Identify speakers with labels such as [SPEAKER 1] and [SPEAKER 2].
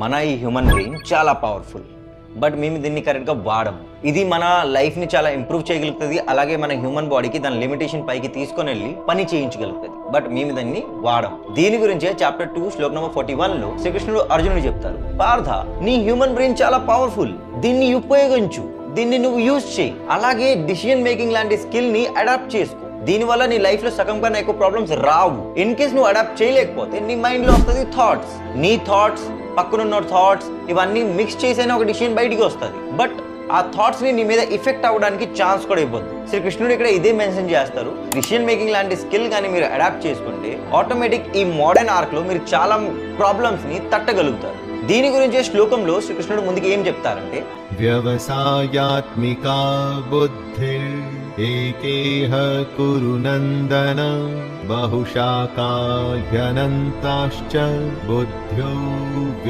[SPEAKER 1] మన ఈ human brain చాలా పవర్ఫుల్, బట్ మేము దీన్ని కరెక్ట్గా వాడము. ఇది మన లైఫ్ని చాలా ఇంప్రూవ్ చేయగలుగుతుంది, అలాగే మన హ్యూమన్ బాడీకి దాని లిమిటేషన్ పైకి తీసుకొని వెళ్ళి పని చేయించగలుగుతుంది, బట్ మేము దాన్ని వాడము. దీని గురించే చాప్టర్ 2 శ్లోక్ నెంబర్ 41లో శ్రీకృష్ణుడు అర్జునుడు చెప్తారు, పార్థ నీ హ్యూమన్ బ్రెయిన్ చాలా పవర్ఫుల్, దీన్ని ఉపయోగించు, దీన్ని నువ్వు యూజ్ చేయి, అలాగే డిసిజన్ మేకింగ్ లాంటి స్కిల్ ని అడాప్ట్ చేసుకో. దీనివల్ల నీ లైఫ్ లో సగం కన్నా ఎక్కువ ప్రాబ్లమ్స్ రావు. ఇన్ కేస్ నువ్వు అడాప్ట్ చేయలేకపోతే నీ మైండ్ లో వస్తుంది థాట్స్, నీ థాట్స్ పక్కనున్న థాట్స్ ఇవన్నీ మిక్స్ చేసైనా ఒక డిసిషన్ బయటికి వస్తుంది, బట్ ఆ థాట్స్ ని నీ మీద ఎఫెక్ట్ అవ్వడానికి ఛాన్స్ కూడా ఇవ్వద్దు. శ్రీకృష్ణుడు ఇక్కడ ఇదే మెన్షన్ చేస్తారు, డిసిషన్ మేకింగ్ లాంటి స్కిల్ కానీ మీరు అడాప్ట్ చేసుకుంటే ఆటోమేటిక్ ఈ మోడర్న్ ఆర్క్ లో మీరు చాలా ప్రాబ్లమ్స్ ని తట్టగలుగుతారు. దీని గురించి శ్లోకంలో శ్రీకృష్ణుడు ముందుకు ఏం చెప్తారంటే,
[SPEAKER 2] వ్యవసాయాత్మికా బుద్ధి ఏకేహ కురు నందన బహుశాఖాహ్యనంతాశ్చ బుద్ధ్యో